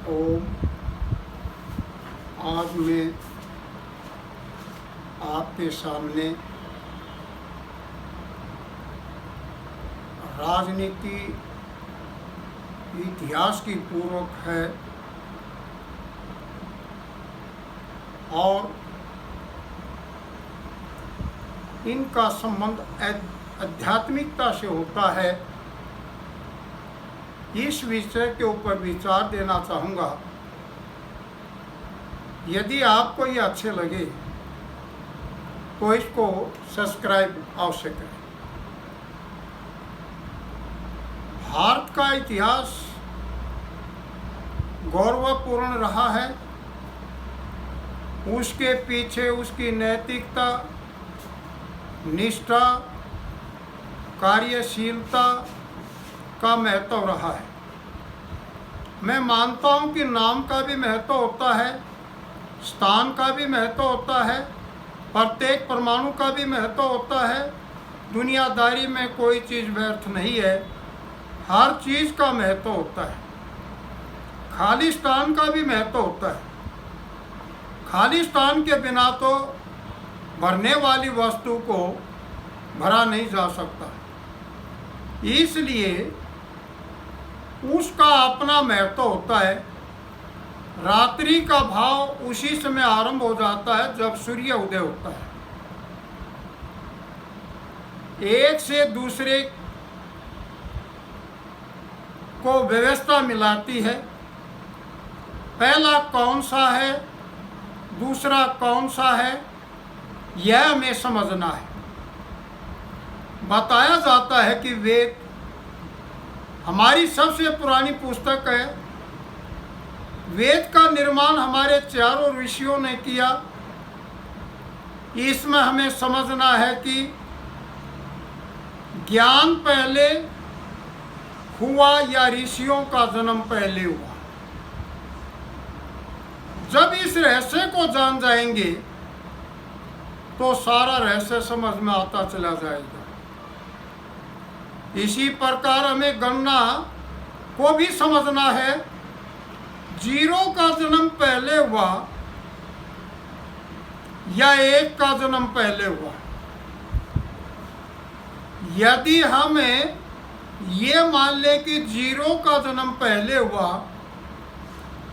ओम। आज मैं आपके सामने राजनीति इतिहास की पूर्वक है और इनका संबंध आध्यात्मिकता से होता है। इस विषय के ऊपर विचार देना चाहूँगा। यदि आपको ये अच्छे लगे तो इसको सब्सक्राइब अवश्य करें। भारत का इतिहास गौरवपूर्ण रहा है। उसके पीछे उसकी नैतिकता, निष्ठा, कार्यशीलता का महत्व रहा है। मैं मानता हूँ कि नाम का भी महत्व होता है, स्थान का भी महत्व होता है, प्रत्येक परमाणु का भी महत्व होता है। दुनियादारी में कोई चीज़ व्यर्थ नहीं है, हर चीज़ का महत्व होता है। खालिस्तान का भी महत्व होता है। खालिस्तान के बिना तो भरने वाली वस्तु को भरा नहीं जा सकता, इसलिए उसका अपना महत्व होता है। रात्रि का भाव उसी समय आरंभ हो जाता है जब सूर्य उदय होता है। एक से दूसरे को व्यवस्था मिलाती है। पहला कौन सा है, दूसरा कौन सा है, यह हमें समझना है। बताया जाता है कि वेद हमारी सबसे पुरानी पुस्तक है। वेद का निर्माण हमारे चारों ऋषियों ने किया। इसमें हमें समझना है कि ज्ञान पहले हुआ या ऋषियों का जन्म पहले हुआ। जब इस रहस्य को जान जाएंगे तो सारा रहस्य समझ में आता चला जाएगा। इसी प्रकार हमें गणना को भी समझना है। जीरो का जन्म पहले हुआ या एक का जन्म पहले हुआ। यदि हमें ये मान लें कि जीरो का जन्म पहले हुआ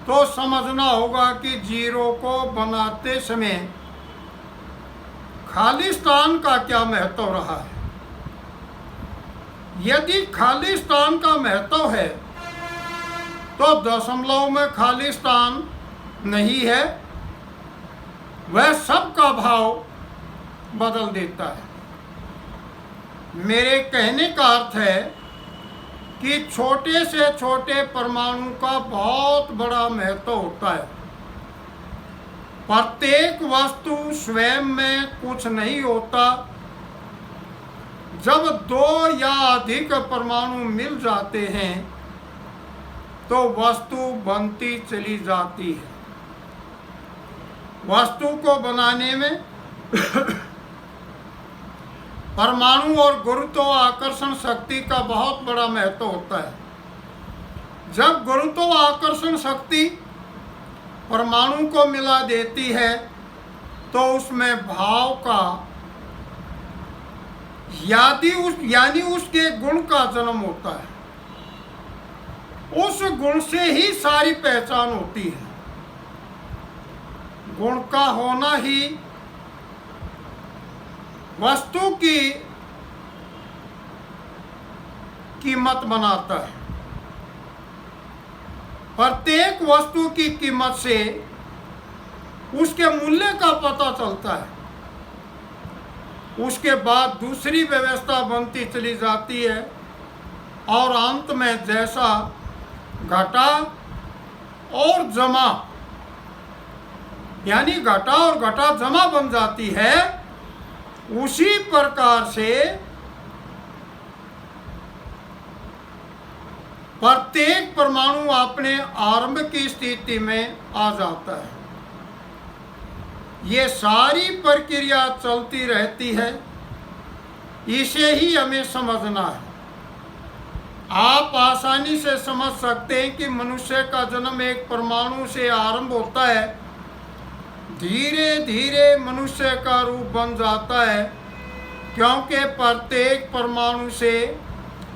तो समझना होगा कि जीरो को बनाते समय खालिस्तान का क्या महत्व रहा है। यदि खालिस्तान का महत्व है तो दशमलव में खालिस्तान नहीं है, वह सब का भाव बदल देता है। मेरे कहने का अर्थ है कि छोटे से छोटे परमाणु का बहुत बड़ा महत्व होता है। प्रत्येक वस्तु स्वयं में कुछ नहीं होता। जब दो या अधिक परमाणु मिल जाते हैं तो वस्तु बनती चली जाती है। वस्तु को बनाने में परमाणु और गुरुत्वाकर्षण शक्ति का बहुत बड़ा महत्व होता है। जब गुरुत्वाकर्षण शक्ति परमाणु को मिला देती है तो उसमें भाव का यानी उसके गुण का जन्म होता है। उस गुण से ही सारी पहचान होती है। गुण का होना ही वस्तु की कीमत बनाता है। प्रत्येक वस्तु की कीमत से उसके मूल्य का पता चलता है। उसके बाद दूसरी व्यवस्था बनती चली जाती है और अंत में जैसा घटा और जमा यानी घटा और घटा जमा बन जाती है, उसी प्रकार से प्रत्येक परमाणु अपने आरंभ की स्थिति में आ जाता है। ये सारी प्रक्रिया चलती रहती है, इसे ही हमें समझना है। आप आसानी से समझ सकते हैं कि मनुष्य का जन्म एक परमाणु से आरंभ होता है, धीरे धीरे मनुष्य का रूप बन जाता है, क्योंकि प्रत्येक परमाणु से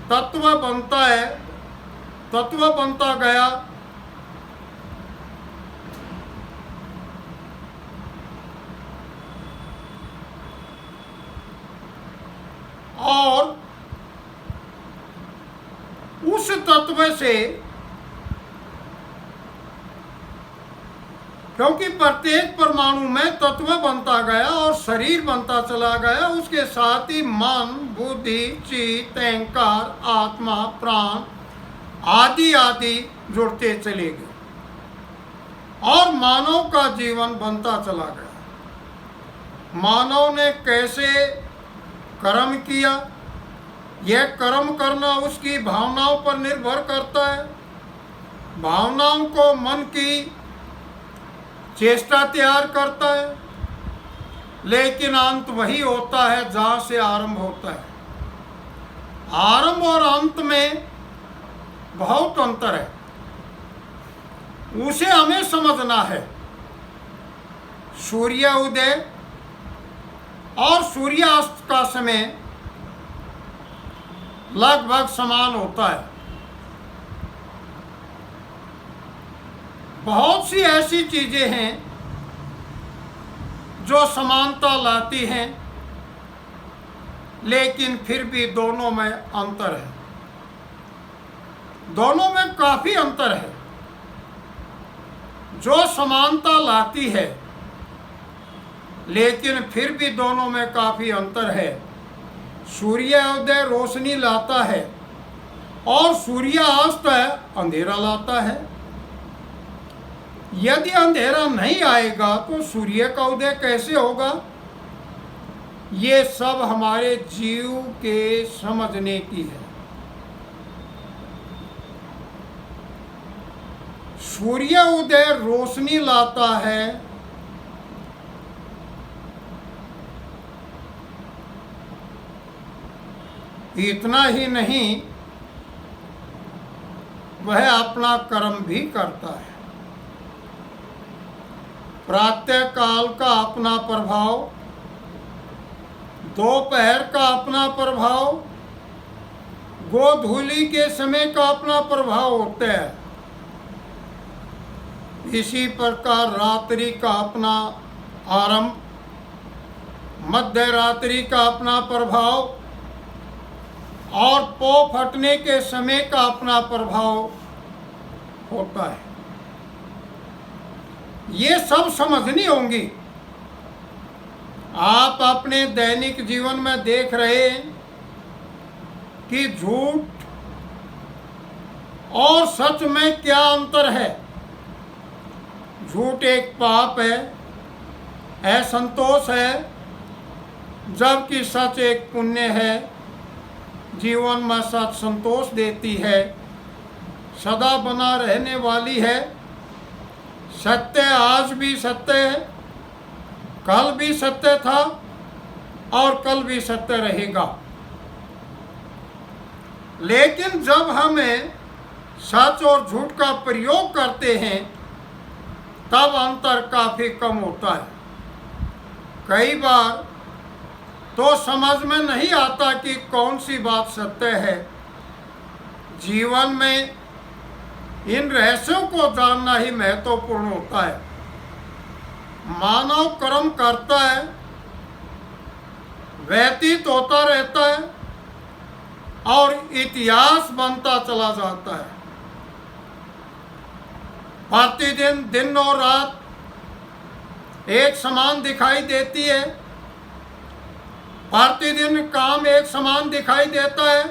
तत्व बनता है, तत्व बनता गया। और उस तत्व से, क्योंकि प्रत्येक परमाणु में तत्व बनता गया और शरीर बनता चला गया, उसके साथ ही मन, बुद्धि, चित्त, अहंकार, आत्मा, प्राण आदि आदि जुड़ते चले गए और मानव का जीवन बनता चला गया। मानव ने कैसे कर्म किया, यह कर्म करना उसकी भावनाओं पर निर्भर करता है। भावनाओं को मन की चेष्टा तैयार करता है, लेकिन अंत वही होता है जहाँ से आरंभ होता है। आरंभ और अंत में बहुत अंतर है, उसे हमें समझना है। सूर्य उदय और सूर्यास्त का समय लगभग समान होता है। बहुत सी ऐसी चीजें हैं जो समानता लाती हैं, लेकिन फिर भी दोनों में अंतर है, दोनों में काफी अंतर है। जो समानता लाती है, लेकिन फिर भी दोनों में काफी अंतर है। सूर्योदय रोशनी लाता है और सूर्यास्त अंधेरा लाता है। यदि अंधेरा नहीं आएगा तो सूर्य का उदय कैसे होगा? ये सब हमारे जीव के समझने की है। सूर्य उदय रोशनी लाता है, इतना ही नहीं, वह अपना कर्म भी करता है। प्रातः काल का अपना प्रभाव, दोपहर का अपना प्रभाव, गोधूली के समय का अपना प्रभाव होता है। इसी प्रकार रात्रि का अपना आरंभ, मध्य रात्रि का अपना प्रभाव और पौ फटने के समय का अपना प्रभाव होता है। ये सब समझनी होंगी। आप अपने दैनिक जीवन में देख रहे हैं कि झूठ और सच में क्या अंतर है। झूठ एक पाप है, असंतोष है, जबकि सच एक पुण्य है। जीवन में सच संतोष देती है, सदा बना रहने वाली है। सत्य आज भी सत्य है, कल भी सत्य था और कल भी सत्य रहेगा। लेकिन जब हमें सच और झूठ का प्रयोग करते हैं, तब अंतर काफी कम होता है। कई बार तो समझ में नहीं आता कि कौन सी बात सत्य है। जीवन में इन रहस्यों को जानना ही महत्वपूर्ण होता है। मानव कर्म करता है, व्यतीत होता रहता है और इतिहास बनता चला जाता है। प्रतिदिन दिन और रात एक समान दिखाई देती है, प्रतिदिन काम एक समान दिखाई देता है,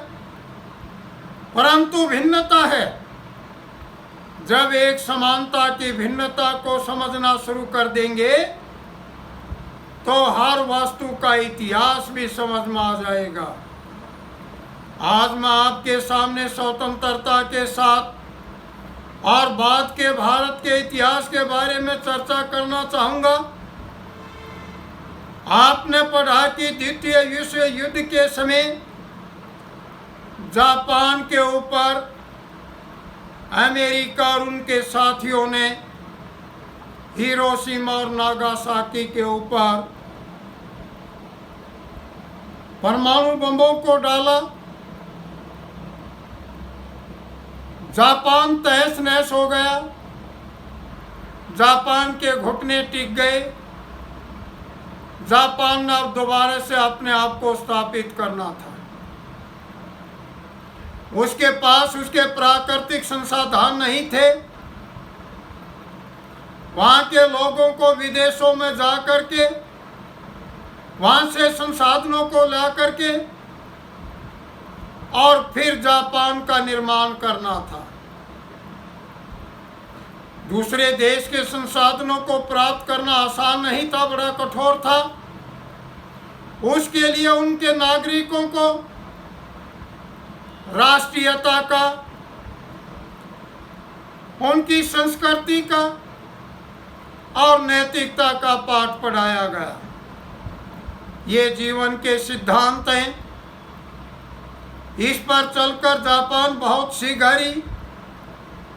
परंतु भिन्नता है। जब एक समानता की भिन्नता को समझना शुरू कर देंगे तो हर वस्तु का इतिहास भी समझ में आ जाएगा। आज मैं आपके सामने स्वतंत्रता के साथ और बाद के भारत के इतिहास के बारे में चर्चा करना चाहूँगा। आपने पढ़ा कि द्वितीय विश्व युद्ध के समय जापान के ऊपर अमेरिका और उनके साथियों ने हिरोशिमा और नागासाकी के ऊपर परमाणु बमों को डाला। जापान तहस नहस हो गया, जापान के घुटने टिक गए। जापान ने अब दोबारा से अपने आप को स्थापित करना था। उसके पास उसके प्राकृतिक संसाधन नहीं थे। वहां के लोगों को विदेशों में जा करके वहां से संसाधनों को ला करके और फिर जापान का निर्माण करना था। दूसरे देश के संसाधनों को प्राप्त करना आसान नहीं था, बड़ा कठोर था। उसके लिए उनके नागरिकों को राष्ट्रीयता का, उनकी संस्कृति का और नैतिकता का पाठ पढ़ाया गया। ये जीवन के सिद्धांत हैं। इस पर चलकर जापान बहुत शीघ्र ही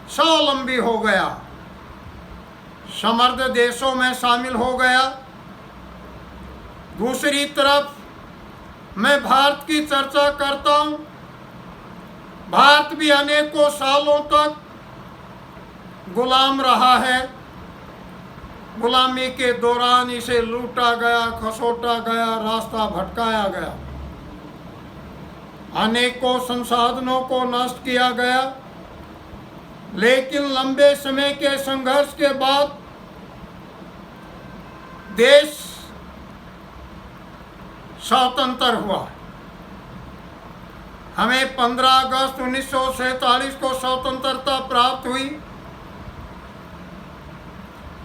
स्वावलंबी हो गया, समृद्ध देशों में शामिल हो गया। दूसरी तरफ मैं भारत की चर्चा करता हूँ। भारत भी अनेकों सालों तक गुलाम रहा है। गुलामी के दौरान इसे लूटा गया, खसोटा गया, रास्ता भटकाया गया, अनेकों संसाधनों को नष्ट किया गया। लेकिन लंबे समय के संघर्ष के बाद देश स्वतंत्र हुआ। हमें 15 अगस्त 1947 को स्वतंत्रता प्राप्त हुई।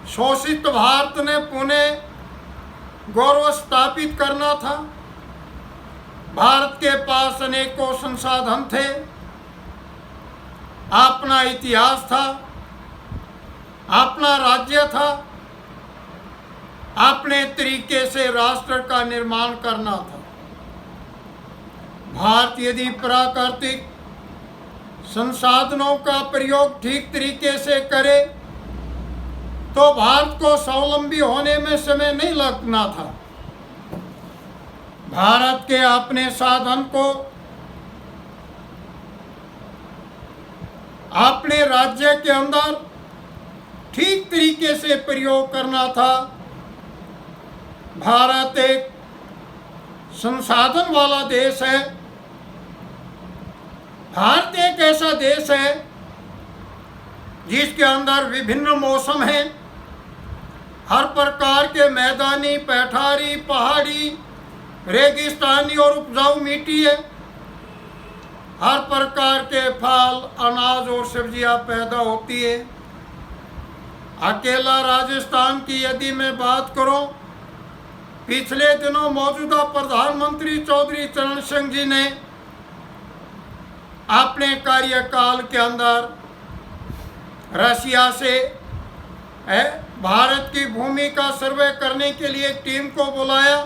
शोषित भारत ने पुनः गौरव स्थापित करना था। भारत के पास अनेकों संसाधन थे, अपना इतिहास था, अपना राज्य था, अपने तरीके से राष्ट्र का निर्माण करना था। भारत यदि प्राकृतिक संसाधनों का प्रयोग ठीक तरीके से करे तो भारत को स्वावलंबी होने में समय नहीं लगना था। भारत के अपने साधन को अपने राज्य के अंदर ठीक तरीके से प्रयोग करना था। भारत एक संसाधन वाला देश है। भारत एक ऐसा देश है जिसके अंदर विभिन्न मौसम हैं। हर प्रकार के मैदानी, पठारी, पहाड़ी, रेगिस्तानी और उपजाऊ मिट्टी है। हर प्रकार के फल, अनाज और सब्जियां पैदा होती है। अकेला राजस्थान की यदि मैं बात करूं, पिछले दिनों मौजूदा प्रधानमंत्री चौधरी चरण सिंह जी ने अपने कार्यकाल के अंदर रशिया से भारत की भूमि का सर्वे करने के लिए एक टीम को बुलाया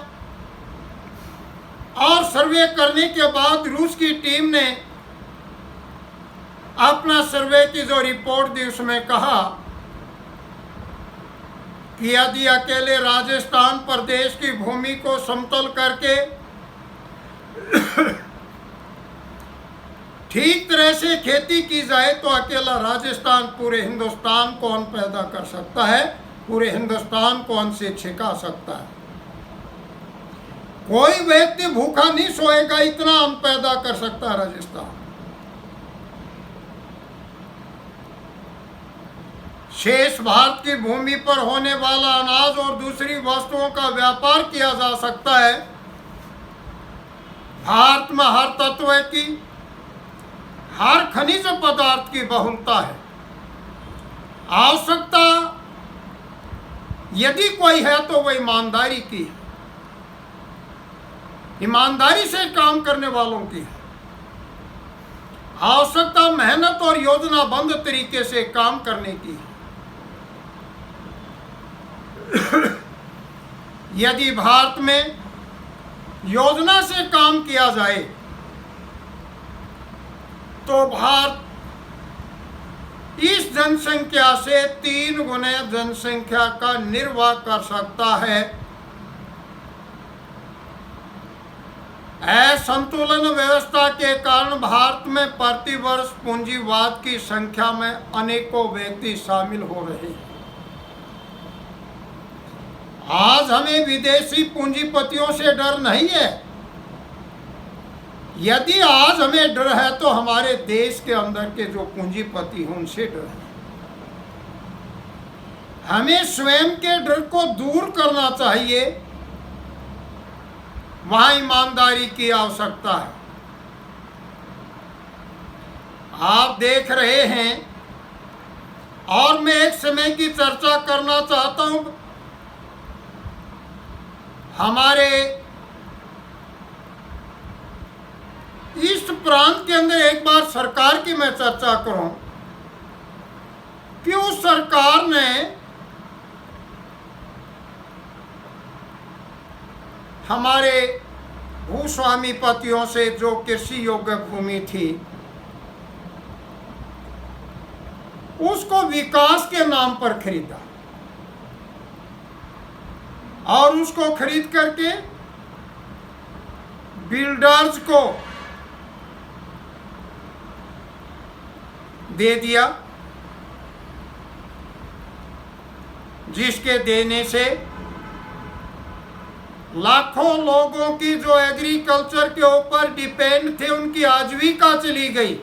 और सर्वे करने के बाद रूस की टीम ने अपना सर्वे की जो रिपोर्ट दी उसमें कहा कि यदि अकेले राजस्थान प्रदेश की भूमि को समतल करके ठीक तरह से खेती की जाए तो अकेला राजस्थान पूरे हिंदुस्तान को अन्न पैदा कर सकता है, पूरे हिंदुस्तान को अन्न से छिका सकता है। कोई व्यक्ति भूखा नहीं सोएगा, इतना अन्न पैदा कर सकता है राजस्थान। शेष भारत की भूमि पर होने वाला अनाज और दूसरी वस्तुओं का व्यापार किया जा सकता है। भारत में हर तत्व की, हर खनिज पदार्थ की बहुलता है। आवश्यकता यदि कोई है तो वह ईमानदारी की है, ईमानदारी से काम करने वालों की है। आवश्यकता मेहनत और योजनाबद्ध तरीके से काम करने की है। यदि भारत में योजना से काम किया जाए तो भारत इस जनसंख्या से 3 गुने जनसंख्या का निर्वाह कर सकता है। असंतुलन व्यवस्था के कारण भारत में प्रतिवर्ष पूंजीवाद की संख्या में अनेकों व्यक्ति शामिल हो रहे हैं। आज हमें विदेशी पूंजीपतियों से डर नहीं है। यदि आज हमें डर है तो हमारे देश के अंदर के जो पूंजीपति हैं उनसे डर है। हमें स्वयं के डर को दूर करना चाहिए। वहां ईमानदारी की आवश्यकता है। आप देख रहे हैं, और मैं एक समय की चर्चा करना चाहता हूं। हमारे इस प्रांत के अंदर एक बार सरकार की मैं चर्चा करूं कि उस सरकार ने हमारे भूस्वामीपतियों से जो कृषि योग्य भूमि थी उसको विकास के नाम पर खरीदा और उसको खरीद करके बिल्डर्स को दे दिया, जिसके देने से लाखों लोगों की जो एग्रीकल्चर के ऊपर डिपेंड थे उनकी आजीविका चली गई।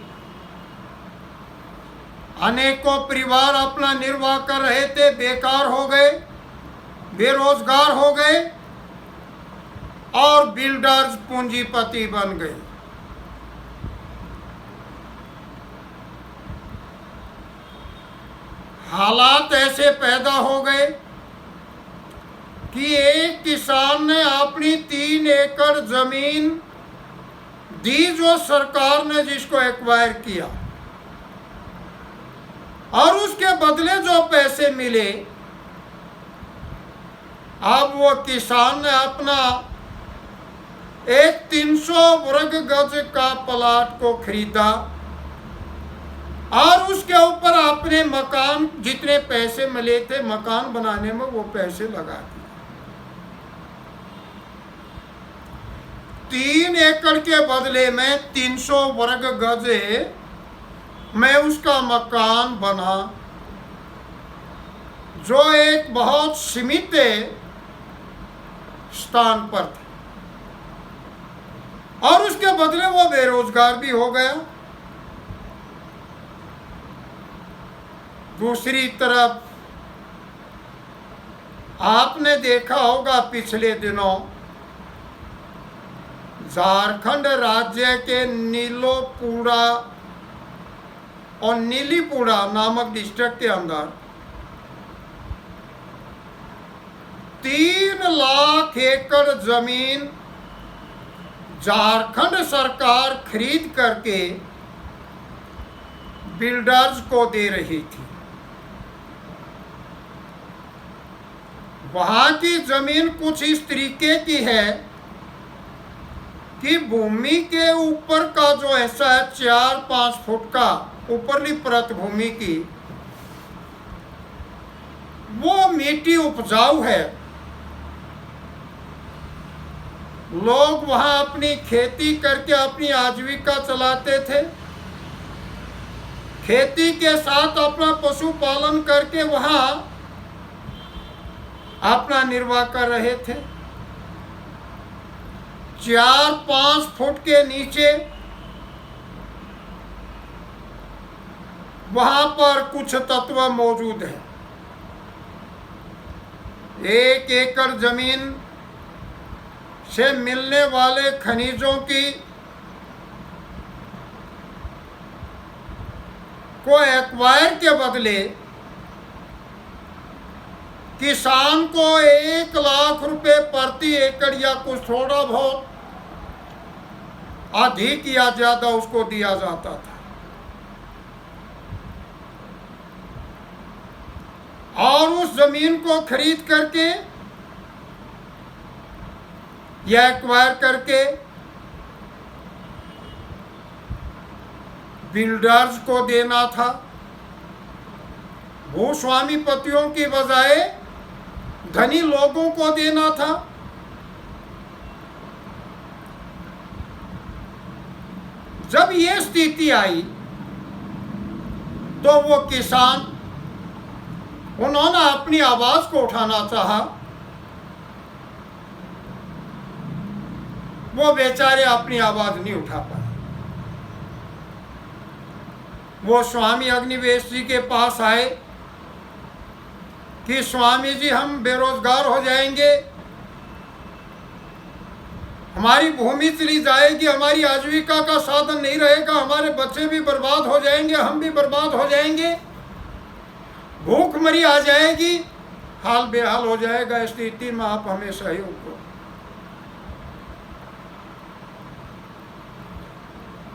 अनेकों परिवार अपना निर्वाह कर रहे थे, बेकार हो गए, बेरोजगार हो गए और बिल्डर्स पूंजीपति बन गए। हालात ऐसे पैदा हो गए कि एक किसान ने अपनी 3 एकड़ जमीन दी, जो सरकार ने जिसको एक्वायर किया, और उसके बदले जो पैसे मिले, अब वो किसान ने अपना एक 300 वर्ग गज का प्लाट को खरीदा और उसके ऊपर अपने मकान, जितने पैसे मिले थे मकान बनाने में, वो पैसे लगा दिए। 3 एकड़ के बदले में 300 वर्ग गज में उसका मकान बना, जो एक बहुत सीमित स्थान पर था, और उसके बदले वो बेरोजगार भी हो गया। दूसरी तरफ आपने देखा होगा पिछले दिनों झारखंड राज्य के नीलोपुरा और नीलीपुरा नामक डिस्ट्रिक्ट के अंदर 3 लाख एकड़ जमीन झारखंड सरकार खरीद करके बिल्डर्स को दे रही थी। वहां की जमीन कुछ इस तरीके की है कि भूमि के ऊपर का जो ऐसा है 4-5 फुट का ऊपरली परत भूमि की, वो मिट्टी उपजाऊ है। लोग वहां अपनी खेती करके अपनी आजीविका चलाते थे, खेती के साथ अपना पशुपालन करके वहां अपना निर्वाह कर रहे थे। 4-5 फुट के नीचे वहां पर कुछ तत्व मौजूद है। 1 एकड़ जमीन से मिलने वाले खनिजों की को एक्वायर के बदले किसान को 1 लाख रुपए प्रति एकड़ या कुछ थोड़ा बहुत अधिक या ज्यादा उसको दिया जाता था, और उस जमीन को खरीद करके या एक्वायर करके बिल्डर्स को देना था, भूस्वामीपतियों की बजाय धनी लोगों को देना था। जब ये स्थिति आई तो वो किसान, उन्होंने अपनी आवाज को उठाना चाहा, वो बेचारे अपनी आवाज नहीं उठा पाए। वो स्वामी अग्निवेश जी के पास आए कि स्वामी जी हम बेरोजगार हो जाएंगे, हमारी भूमि चली जाएगी, हमारी आजीविका का साधन नहीं रहेगा, हमारे बच्चे भी बर्बाद हो जाएंगे, हम भी बर्बाद हो जाएंगे, भूखमरी आ जाएगी, हाल बेहाल हो जाएगा। स्थिति में आप हमें सहयोग करो।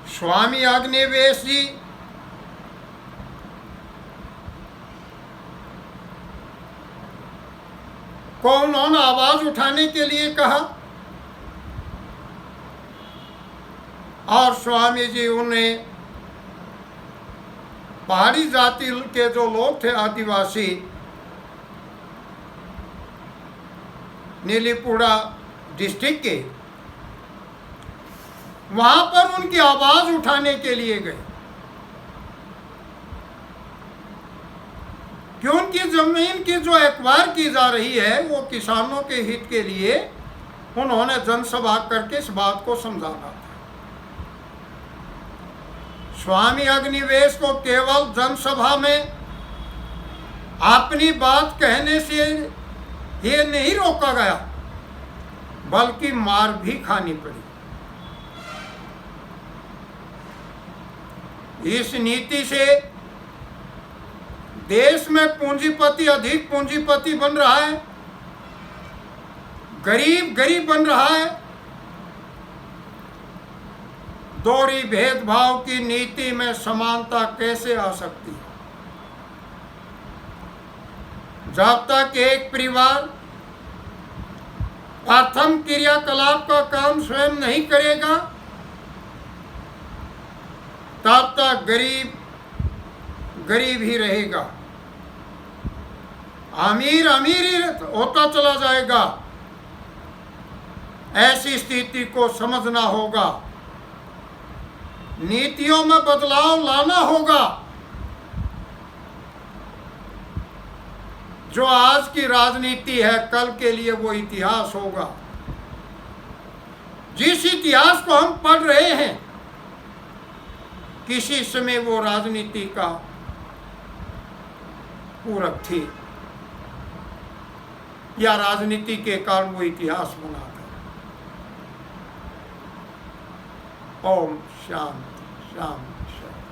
स्वामी अग्निवेश जी को उन्होंने आवाज उठाने के लिए कहा और स्वामी जी उन्हें पहाड़ी जाति के जो लोग थे, आदिवासी, नीलीपुड़ा डिस्ट्रिक्ट के, वहां पर उनकी आवाज उठाने के लिए गए कि उनकी जमीन की जो एक्वायर की जा रही है वो किसानों के हित के लिए उन्होंने जनसभा करके इस बात को समझाना था। स्वामी अग्निवेश को केवल जनसभा में अपनी बात कहने से ये नहीं रोका गया, बल्कि मार भी खानी पड़ी। इस नीति से देश में पूंजीपति अधिक पूंजीपति बन रहा है, गरीब गरीब बन रहा है। दोहरी भेदभाव की नीति में समानता कैसे आ सकती है? जब तक एक परिवार प्रथम क्रियाकलाप का काम स्वयं नहीं करेगा, तब तक गरीब गरीब ही रहेगा, अमीर अमीर ही होता चला जाएगा। ऐसी स्थिति को समझना होगा, नीतियों में बदलाव लाना होगा। जो आज की राजनीति है, कल के लिए वो इतिहास होगा। जिस इतिहास को हम पढ़ रहे हैं, किसी समय वो राजनीति का पूरक थी या राजनीति के कारण वो इतिहास बना था। ओम शांति शांति शांति।